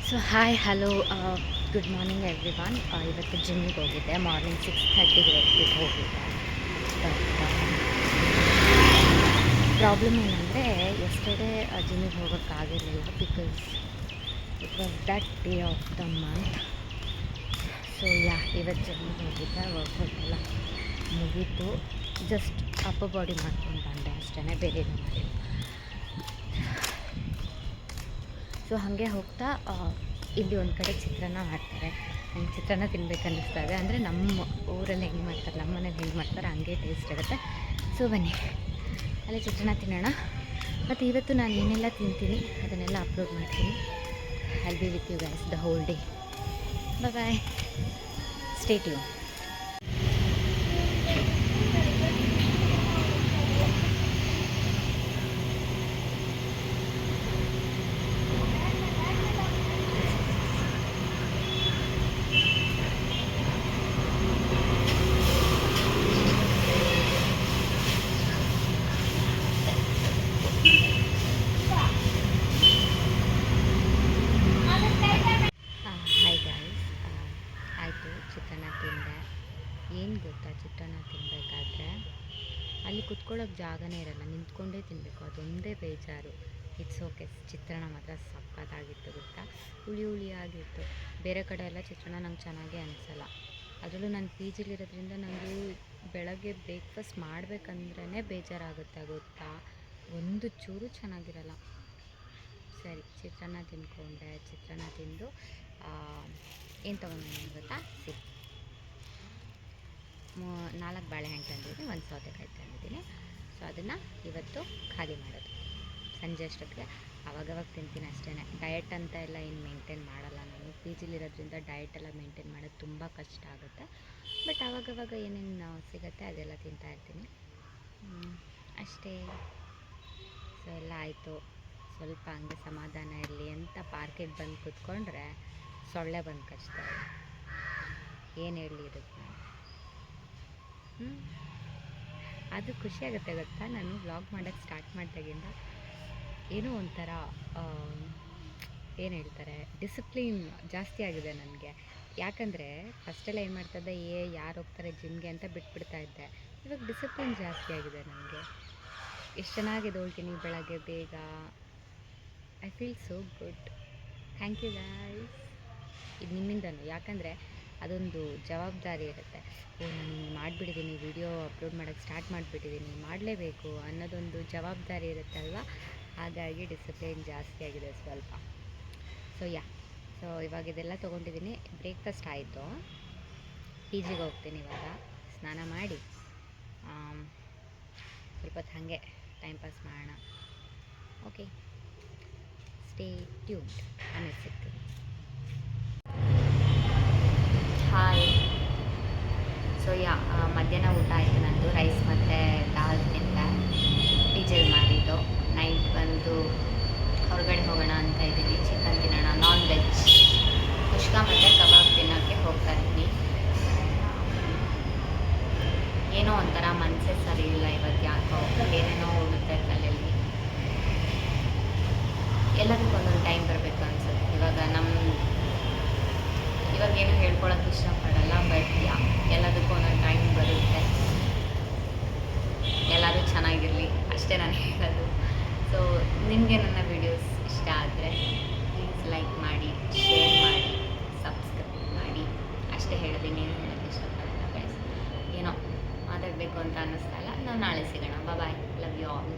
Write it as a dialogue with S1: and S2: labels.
S1: So hi hello good morning everyone. ಇವತ್ತು ಜಿಮ್ಮಿಗೆ ಹೋಗಿದ್ದೆ. ಮಾರ್ನಿಂಗ್ 6:30ಗೆ ಹೋಗಿದ್ದೆ. ಬಟ್ ಪ್ರಾಬ್ಲಮ್ ಏನಂದರೆ ಎಸ್ಟರ್ಡೇ ಜಿಮ್ಮಿಗೆ ಹೋಗೋಕ್ಕಾಗಿರಲಿಲ್ಲ because it was that day of the month. So ಇವತ್ತು ಜಿಮ್ಮಿಗೆ ಹೋಗಿದ್ದೆ. ವರ್ಕೌಟ್ ಎಲ್ಲ ಮುಗೀತು. ಜಸ್ಟ್ ಅಪ್ಪರ್ ಬಾಡಿ ಮಾಡ್ಕೊಂಡು ಬಂದೆ ಅಷ್ಟೇ, ಬೇರೆ ಏನೂ ಮಾಡಿಲ್ಲ. ಸೊ ಹಾಗೆ ಹೋಗ್ತಾ ಇಲ್ಲಿ ಒಂದು ಕಡೆ ಚಿತ್ರಾನ್ನ ಮಾಡ್ತಾರೆ. ನಂಗೆ ಚಿತ್ರಾನ್ನ ತಿನ್ಬೇಕನ್ನಿಸ್ತಾ ಇದೆ. ಅಂದರೆ ನಮ್ಮ ಊರಲ್ಲಿ ಹೆಂಗೆ ಮಾಡ್ತಾರೆ, ನಮ್ಮ ಮನೇಲಿ ಹೆಂಗೆ ಮಾಡ್ತಾರೆ ಹಂಗೆ ಟೇಸ್ಟ್ ಇರುತ್ತೆ. ಸೊ ಬನ್ನಿ ಅಲ್ಲೇ ಚಿತ್ರಾನ್ನ ತಿನ್ನೋಣ. ಮತ್ತು ಇವತ್ತು ನಾನು ಏನೆಲ್ಲ ತಿಂತೀನಿ ಅದನ್ನೆಲ್ಲ ಅಪ್ಲೋಡ್ ಮಾಡ್ತೀನಿ. I'll be with you guys the whole day. Bye, stay tune. ಚಿತ್ರಾನ್ನ ತಿಂದೆ. ಏನು ಗೊತ್ತಾ, ಚಿತ್ರಾನ್ನ ತಿನ್ನಬೇಕಾದ್ರೆ ಅಲ್ಲಿ ಕುತ್ಕೊಳ್ಳೋಕೆ ಜಾಗನೇ ಇರಲ್ಲ, ನಿಂತ್ಕೊಂಡೇ ತಿನ್ನಬೇಕು. ಅದೊಂದೇ ಬೇಜಾರು. It's okay. ಚಿತ್ರಾನ್ನ ಮಾತ್ರ ಸಕ್ಕತ್ತಾಗಿತ್ತು ಗೊತ್ತಾ, ಹುಳಿಯಾಗಿತ್ತು. ಬೇರೆ ಕಡೆ ಎಲ್ಲ ಚಿತ್ರಾನ್ನ ನಂಗೆ ಚೆನ್ನಾಗೇ ಅನಿಸಲ್ಲ. ಅದರಲ್ಲೂ ನಾನು ಪಿ ಜಿಲಿರೋದ್ರಿಂದ ನನಗೆ ಬೆಳಗ್ಗೆ ಬ್ರೇಕ್ಫಾಸ್ಟ್ ಮಾಡಬೇಕಂದ್ರೇ ಬೇಜಾರಾಗುತ್ತೆ ಗೊತ್ತಾ, ಒಂದು ಚೂರು ಚೆನ್ನಾಗಿರಲ್ಲ. ಸರಿ, ಚಿತ್ರಾನ್ನ ತಿಂದ್ಕೊಂಡೆ. ಚಿತ್ರಾನ್ನ ತಿಂದು ಏನು ತೊಗೊಂಡಿದ್ದೀನಿ ಗೊತ್ತಾ, 4 ಬಾಳೆಹಣ್ಣು ತಂದಿದ್ದೀನಿ, 1 ಸೌತೆಕಾಯಿ ತಂದಿದ್ದೀನಿ. ಸೊ ಅದನ್ನು ಇವತ್ತು ಖಾಲಿ ಮಾಡೋದು. ಸಂಜೆ ಅಷ್ಟೊತ್ತಿಗೆ ಅವಾಗವಾಗ ತಿಂತೀನಿ ಅಷ್ಟೇ. ಡಯಟ್ ಅಂತ ಎಲ್ಲ ಏನು ಮೇಂಟೈನ್ ಮಾಡಲ್ಲ ನಾನು. ಪಿ ಜಿಲಿರೋದ್ರಿಂದ ಡಯಟ್ ಎಲ್ಲ ಮೇಂಟೈನ್ ಮಾಡೋದು ತುಂಬ ಕಷ್ಟ ಆಗುತ್ತೆ. ಬಟ್ ಆವಾಗವಾಗ ಏನೇನು ಸಿಗುತ್ತೆ ಅದೆಲ್ಲ ತಿಂತಾಯಿರ್ತೀನಿ ಅಷ್ಟೇ. ಸೊ ಎಲ್ಲ ಆಯಿತು. ಸ್ವಲ್ಪ ಹಂಗೆ ಸಮಾಧಾನ ಇರಲಿ ಅಂತ ಪಾರ್ಕಿಗೆ ಬಂದು ಕೂತ್ಕೊಂಡ್ರೆ ಸೊಳ್ಳೆ ಬಂದು ಕಚ್ತಾರೆ. ಏನು ಹೇಳಿ ಇದಕ್ಕೆ ನಾನು. ಅದು ಖುಷಿಯಾಗುತ್ತೆ ಗೊತ್ತಾ. ನಾನು ವ್ಲಾಗ್ ಮಾಡೋಕ್ಕೆ ಸ್ಟಾರ್ಟ್ ಮಾಡಿದಾಗಿಂದ ಏನೋ ಒಂಥರ ಏನು ಹೇಳ್ತಾರೆ, ಡಿಸಿಪ್ಲಿನ್ ಜಾಸ್ತಿ ಆಗಿದೆ ನನಗೆ. ಯಾಕಂದರೆ ಫಸ್ಟೆಲ್ಲ ಏನು ಮಾಡ್ತಾಯಿದ್ದೆ, ಯಾರು ಹೋಗ್ತಾರೆ ಜಿಮ್ಗೆ ಅಂತ ಬಿಟ್ಬಿಡ್ತಾ ಇದ್ದೆ. ಇವಾಗ ಡಿಸಿಪ್ಲಿನ್ ಜಾಸ್ತಿ ಆಗಿದೆ ನನಗೆ. ಎಷ್ಟು ಚೆನ್ನಾಗಿ ಎದ್ದೇಳ್ತೀನಿ ಬೆಳಗ್ಗೆ ಬೇಗ. I feel so good. Thank you guys. ಇದು ನಿಮ್ಮಿಂದನೂ. ಯಾಕಂದರೆ ಅದೊಂದು ಜವಾಬ್ದಾರಿ ಇರುತ್ತೆ. ನಾನು ಹಿಂಗೆ ಮಾಡಿಬಿಟ್ಟಿದ್ದೀನಿ, ವಿಡಿಯೋ ಅಪ್ಲೋಡ್ ಮಾಡೋಕ್ಕೆ ಸ್ಟಾರ್ಟ್ ಮಾಡಿಬಿಟ್ಟಿದ್ದೀನಿ, ಮಾಡಲೇಬೇಕು ಅನ್ನೋದೊಂದು ಜವಾಬ್ದಾರಿ ಇರುತ್ತೆ ಅಲ್ವಾ. ಹಾಗಾಗಿ ಡಿಸಿಪ್ಲಿನ್ ಜಾಸ್ತಿ ಆಗಿದೆ ಸ್ವಲ್ಪ. ಸೊ ಇವಾಗ ಇದೆಲ್ಲ ತೊಗೊಂಡಿದ್ದೀನಿ. ಬ್ರೇಕ್ಫಾಸ್ಟ್ ಆಯಿತು. ಪಿ ಜಿಗೆ ಹೋಗ್ತೀನಿ ಇವಾಗ. ಸ್ನಾನ ಮಾಡಿ ಸ್ವಲ್ಪ ಹೊತ್ತು ಹಾಗೆ ಟೈಮ್ ಪಾಸ್ ಮಾಡೋಣ. Okay, stay tuned. ಆಮೇಲೆ ಸಿಗ್ತೀನಿ. ಹಾಯ್. ಸೊ ಮಧ್ಯಾಹ್ನ ಊಟ ಆಯಿತು ನಂದು. ರೈಸ್ ಮತ್ತು ದಾಲ್ ತಿಂದೆ, ಪಿ ಜಿಲಿ ಮಾಡಿದ್ದು. ನೈಟ್ ಬಂದು ಹೊರಗಡೆ ಹೋಗೋಣ ಅಂತ ಇದ್ದೀನಿ. ಚಿಕನ್ ತಿನ್ನೋಣ, ನಾನ್ ವೆಜ್ ಕುಷ್ಕ ಮತ್ತು ಕಬಾಬ್ ತಿನ್ನೋಕ್ಕೆ ಹೋಗ್ತಾ ಇದ್ದೀನಿ. ಏನೋ ಒಂಥರ ಮನಸ್ಸೇ ಸರಿ ಇಲ್ಲ ಇವತ್ತು. ಯಾಕೋ ಏನೇನೋ ಹೋಗುತ್ತೆ ತಲೆಯಲ್ಲಿ. ಎಲ್ಲದಕ್ಕೂ ಒಂದೊಂದು ಟೈಮ್ ಬರಬೇಕು ಅನ್ಸುತ್ತೆ. ಇವಾಗೇನು ಹೇಳ್ಕೊಳಕ್ಕೆ ಇಷ್ಟಪಡಲ್ಲ. ಬಟ್ ಎಲ್ಲದಕ್ಕೂ ಒಂದೊಂದು ಟೈಮ್ ಬರುತ್ತೆ. ಎಲ್ಲರೂ ಚೆನ್ನಾಗಿರಲಿ ಅಷ್ಟೇ ನಾನು ಹೇಳೋದು. ಸೊ ನಿಮಗೆ ನನ್ನ ವೀಡಿಯೋಸ್ ಇಷ್ಟ ಆದರೆ ಪ್ಲೀಸ್ ಲೈಕ್ ಮಾಡಿ, ಶೇರ್ ಮಾಡಿ, ಸಬ್ಸ್ಕ್ರೈಬ್ ಮಾಡಿ. ಅಷ್ಟೇ ಹೇಳೋದು. ಏನು ಹೇಳೋಕ್ಕೆ ಇಷ್ಟಪಡಲ್ಲ ಗೈಸ್. ಏನೋ ಮಾತಾಡಬೇಕು ಅಂತ ಅನ್ನಿಸ್ತಾ ಇಲ್ಲ. ನಾವು ನಾಳೆ ಸಿಗೋಣ. ಬಾಯ್, ಲವ್ ಯು ಆಲ್.